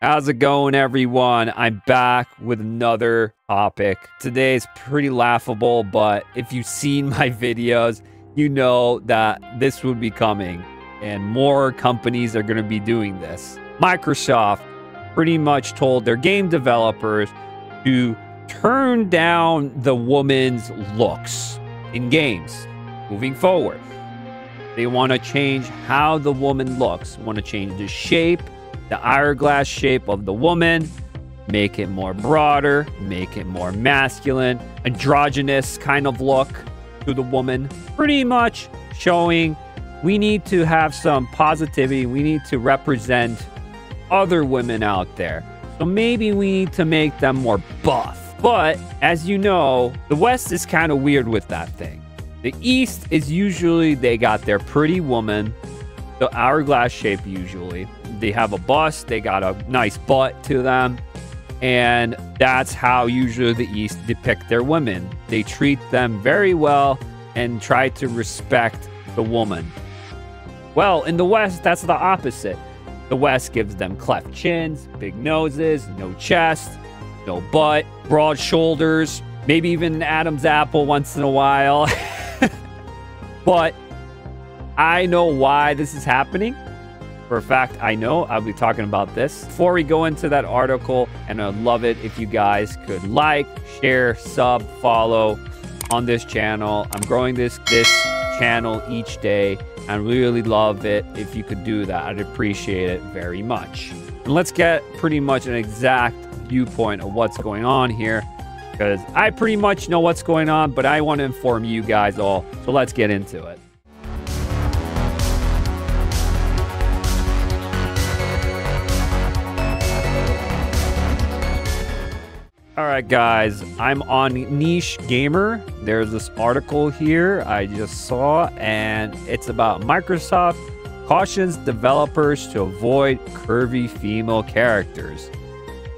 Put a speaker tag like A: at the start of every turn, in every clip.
A: How's it going, everyone? I'm back with another topic. Today is pretty laughable, but if you've seen my videos, you know that this would be coming, and more companies are going to be doing this. Microsoft pretty much told their game developers to turn down the woman's looks in games moving forward. They want to change how the woman looks, want to change the shape, the hourglass shape of the woman, make it more broader, make it more masculine, androgynous kind of look to the woman. Pretty much showing we need to have some positivity. We need to represent other women out there. So maybe we need to make them more buff. But as you know, the West is kind of weird with that thing. The East is usually they got their pretty woman, the hourglass shape usually. They have a bust, they got a nice butt to them, and that's how usually the East depict their women. They treat them very well and try to respect the woman. Well, in the West, that's the opposite. The West gives them cleft chins, big noses, no chest, no butt, broad shoulders, maybe even an Adam's apple once in a while. But I know why this is happening. For a fact, I know. I'll be talking about this. Before we go into that article, and I'd love it if you guys could like, share, sub, follow on this channel. I'm growing this channel each day. I really love it if you could do that. I'd appreciate it very much. And let's get pretty much an exact viewpoint of what's going on here, because I pretty much know what's going on, but I want to inform you guys all. So let's get into it. All right, guys, I'm on Niche Gamer. There's this article here I just saw, and it's about Microsoft cautions developers to avoid curvy female characters.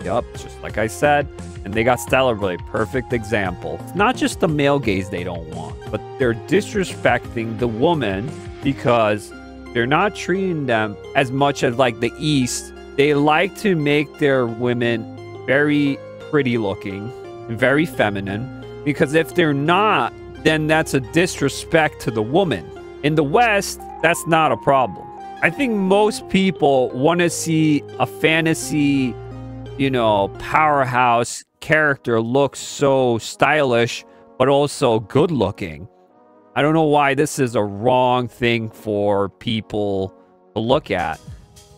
A: Yup, just like I said, and they got Stellar Blade, perfect example. It's not just the male gaze they don't want, but they're disrespecting the woman because they're not treating them as much as like the East. They like to make their women very pretty looking, very feminine, because if they're not, then that's a disrespect to the woman. In the West, that's not a problem. I think most people want to see a fantasy, powerhouse character look so stylish, but also good looking. I don't know why this is a wrong thing for people to look at.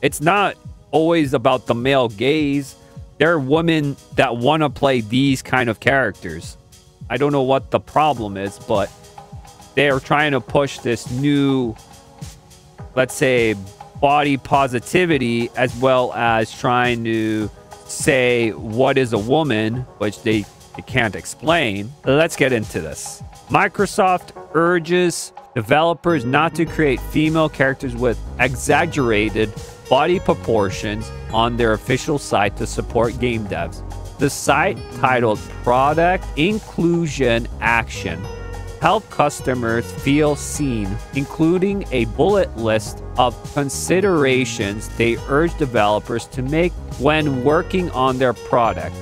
A: It's not always about the male gaze. There are women that want to play these kind of characters. I don't know what the problem is, but they're trying to push this new, let's say, body positivity, as well as trying to say what is a woman, which they can't explain. Let's get into this. Microsoft urges developers not to create female characters with exaggerated body proportions on their official site to support game devs. The site, titled Product Inclusion Action, help customers feel seen, including a bullet list of considerations they urge developers to make when working on their product.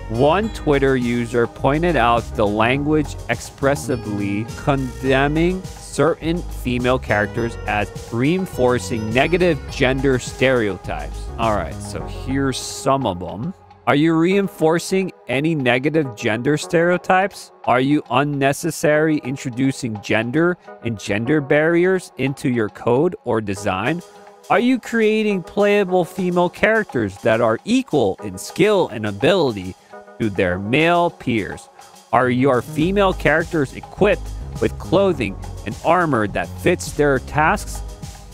A: One Twitter user pointed out the language expressively condemning certain female characters as reinforcing negative gender stereotypes. All right, so here's some of them. Are you reinforcing any negative gender stereotypes? Are you unnecessarily introducing gender and gender barriers into your code or design? Are you creating playable female characters that are equal in skill and ability to their male peers? Are your female characters equipped with clothing and armor that fits their tasks?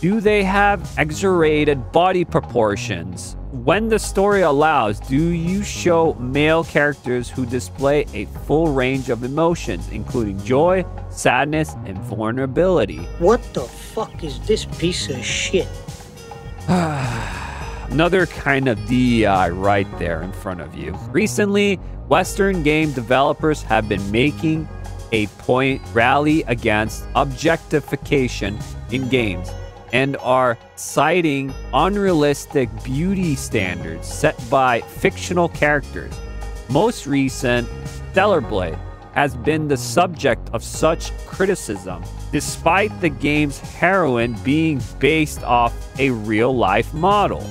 A: Do they have exaggerated body proportions? When the story allows, do you show male characters who display a full range of emotions, including joy, sadness, and vulnerability?
B: What the fuck is this piece of shit?
A: Another kind of DEI right there in front of you. Recently, Western game developers have been making a point rally against objectification in games. and are citing unrealistic beauty standards set by fictional characters. Most recent, Stellar Blade has been the subject of such criticism, despite the game's heroine being based off a real-life model.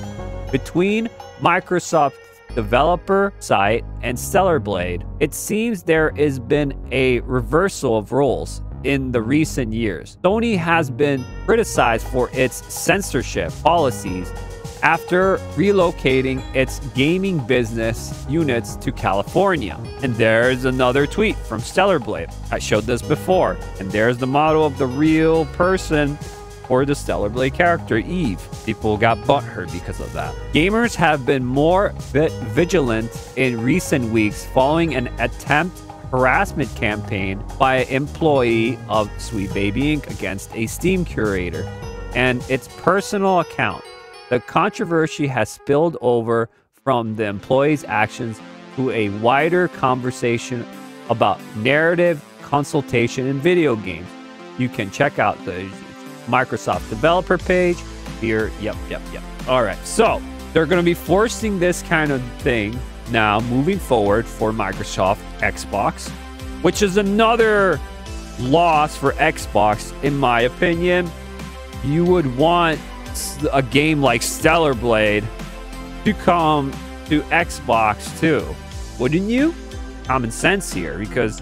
A: Between Microsoft's developer site and Stellar Blade, it seems there has been a reversal of roles in the recent years. Sony has been criticized for its censorship policies after relocating its gaming business units to California. And there's another tweet from Stellar Blade. I showed this before. And there's the model of the real person or the Stellar Blade character, Eve. People got butthurt because of that. Gamers have been more vigilant in recent weeks following an attempt harassment campaign by an employee of Sweet Baby Inc. against a Steam curator and its personal account. The controversy has spilled over from the employee's actions to a wider conversation about narrative consultation in video games. You can check out the Microsoft developer page here. Yep. All right, so they're going to be forcing this kind of thing now moving forward for Microsoft Xbox, which is another loss for Xbox, in my opinion. You would want a game like Stellar Blade to come to Xbox too, wouldn't you? Common sense here, because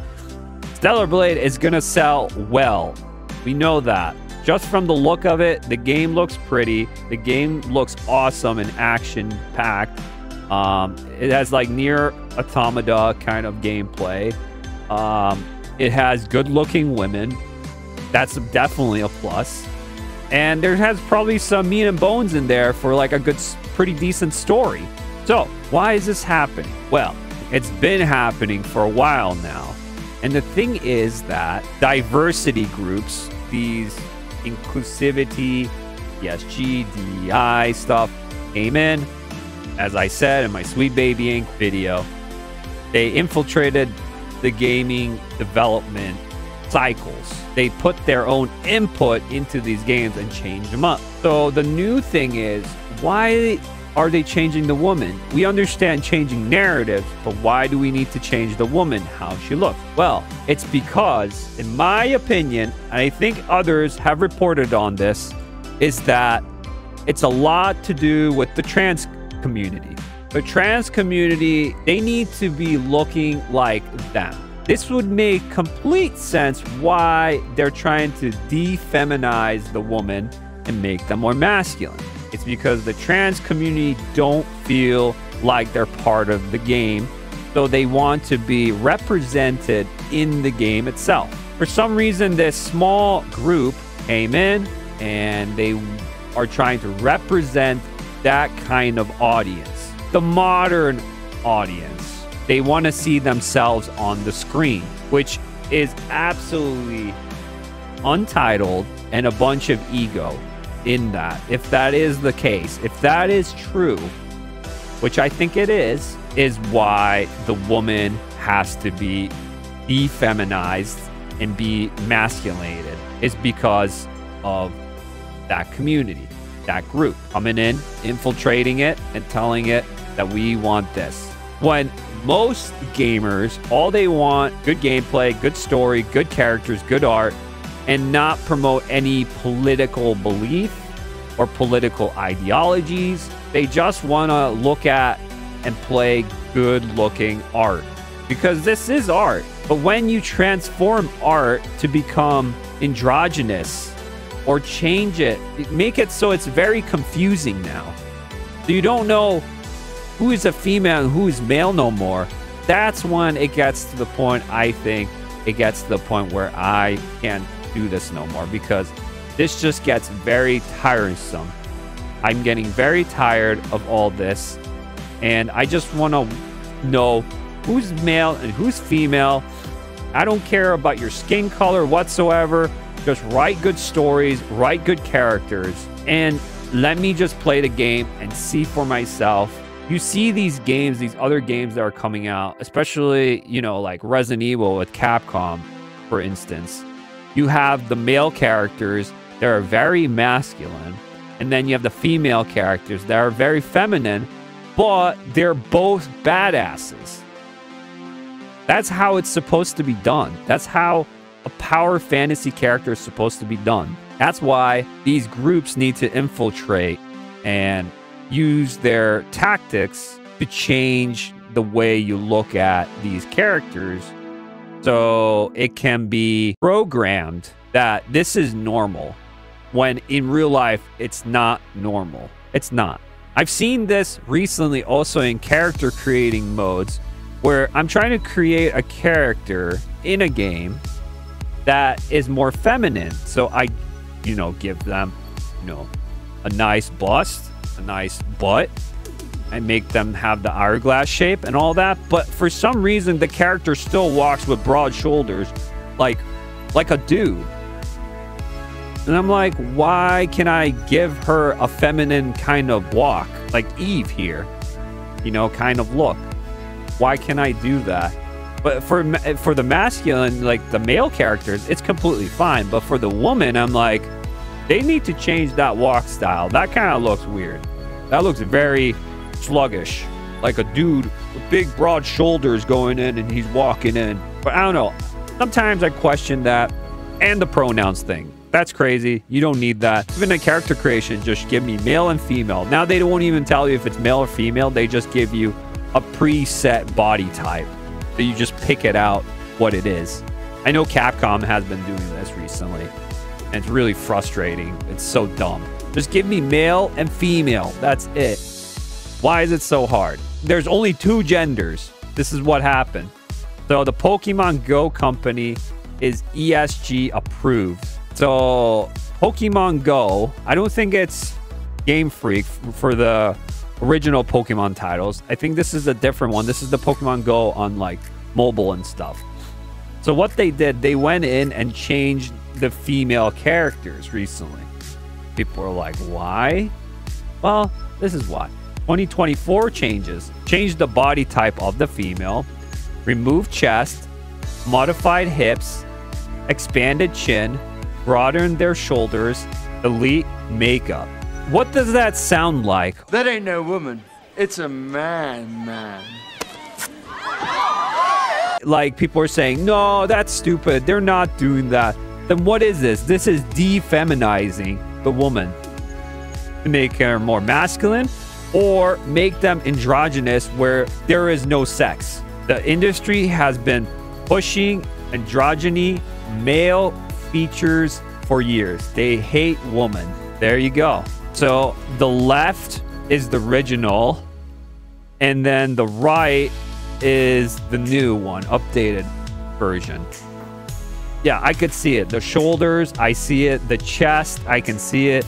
A: Stellar Blade is gonna sell well. We know that. Just from the look of it, the game looks pretty. The game looks awesome and action-packed. It has like near Automata kind of gameplay. It has good-looking women. That's definitely a plus. And there has probably some meat and bones in there for like a good, pretty decent story. So why is this happening? Well, it's been happening for a while now. And the thing is that diversity groups, these inclusivity, ESG, DEI stuff, came in. As I said in my Sweet Baby Inc. video, they infiltrated the gaming development cycles. They put their own input into these games and changed them up. So the new thing is, why are they changing the woman? We understand changing narratives, but why do we need to change the woman, how she looks? Well, it's because, in my opinion, and I think others have reported on this, is that it's a lot to do with the trans community. The trans community, they need to be looking like them. This would make complete sense why they're trying to defeminize the woman and make them more masculine. It's because the trans community don't feel like they're part of the game, so they want to be represented in the game itself. For some reason, this small group came in and they are trying to represent that kind of audience, the modern audience. They want to see themselves on the screen, which is absolutely untitled and a bunch of ego in that. If that is the case, if that is true, which I think it is why the woman has to be defeminized and be masculated, is because of that community, that group coming in, infiltrating it, and telling it that we want this. When most gamers, all they want, good gameplay, good story, good characters, good art, and not promote any political belief or political ideologies. They just want to look at and play good-looking art, because this is art. But when you transform art to become androgynous or change it, make it so it's very confusing now. So you don't know who is a female and who is male no more. That's when it gets to the point, I think, it gets to the point where I can't do this no more, because this just gets very tiresome. I'm getting very tired of all this, and I just want to know who's male and who's female. I don't care about your skin color whatsoever. Just write good stories, write good characters, and let me just play the game and see for myself. You see these games, these other games that are coming out, especially, you know, like Resident Evil with Capcom, for instance. You have the male characters that are very masculine, and then you have the female characters that are very feminine, but they're both badasses. That's how it's supposed to be done. That's how a power fantasy character is supposed to be done. That's why these groups need to infiltrate and use their tactics to change the way you look at these characters, so it can be programmed that this is normal, when in real life it's not normal. It's not. I've seen this recently also in character creating modes, where I'm trying to create a character in a game that is more feminine. So I, give them, a nice bust, a nice butt. I make them have the hourglass shape and all that. But for some reason, the character still walks with broad shoulders, like a dude. And I'm like, why can I give her a feminine kind of walk, like Eve here, kind of look? Why can I do that? But for the masculine, like the male characters, it's completely fine. But for the woman, I'm like, they need to change that walk style. That kind of looks weird. That looks very sluggish, like a dude with big broad shoulders going in and he's walking in. But I don't know. Sometimes I question that, and the pronouns thing. That's crazy. You don't need that. Even in character creation, just give me male and female. Now they won't even tell you if it's male or female. They just give you a preset body type. So you just pick it out what it is. I know Capcom has been doing this recently, and it's really frustrating. It's so dumb. Just give me male and female. That's it. Why is it so hard? There's only 2 genders. This is what happened. So the Pokemon Go company is ESG approved. So Pokemon Go, I don't think it's Game Freak for the original Pokemon titles. I think this is a different one. This is the Pokemon Go on like mobile and stuff. So what they did, they went in and changed the female characters recently. People are like, why? Well, this is why. 2024 changes. Changed the body type of the female, removed chest, modified hips, expanded chin, broadened their shoulders, elite makeup. What does that sound like?
C: That ain't no woman. It's a man.
A: Like, people are saying, no, that's stupid. They're not doing that. Then what is this? This is defeminizing the woman to make her more masculine or make them androgynous where there is no sex. The industry has been pushing androgyny, male features for years. They hate woman. There you go. So the left is the original, and then the right is the new one, updated version. Yeah, I could see it. The shoulders, I see it. The chest, I can see it.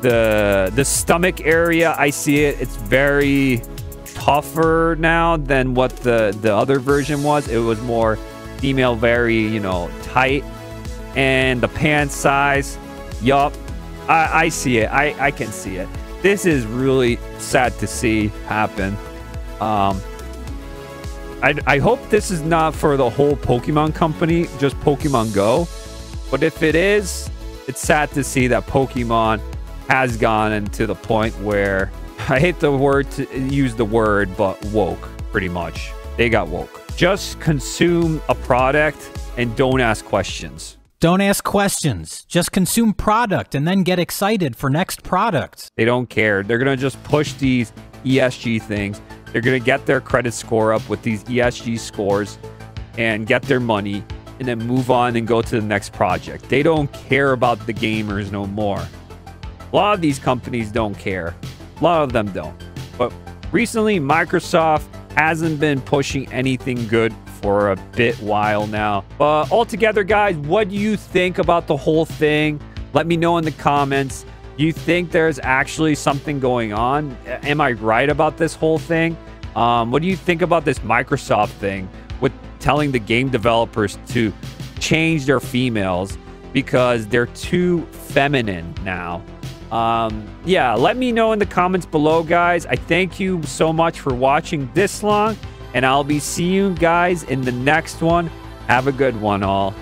A: The stomach area, I see it. It's very tougher now than what the other version was. It was more female, very, tight. And the pant size, yup, I see it. I can see it. This is really sad to see happen. I hope this is not for the whole Pokemon company, just Pokemon Go. But if it is, it's sad to see that Pokemon has gone into the point where, I hate the word to use the word, but woke, pretty much. They got woke. Just consume a product and don't ask questions.
D: Don't ask questions. Just consume product and then get excited for next product.
A: They don't care. They're going to just push these ESG things. They're going to get their credit score up with these ESG scores and get their money and then move on and go to the next project. They don't care about the gamers no more. A lot of these companies don't care. A lot of them don't. But recently, Microsoft hasn't been pushing anything good for a bit while now. But altogether, guys, what do you think about the whole thing? Let me know in the comments. Do you think there's actually something going on? Am I right about this whole thing? What do you think about this Microsoft thing with telling the game developers to change their females because they're too feminine now? Yeah, let me know in the comments below, guys. I thank you so much for watching this long, and I'll be seeing you guys in the next one. Have a good one, all.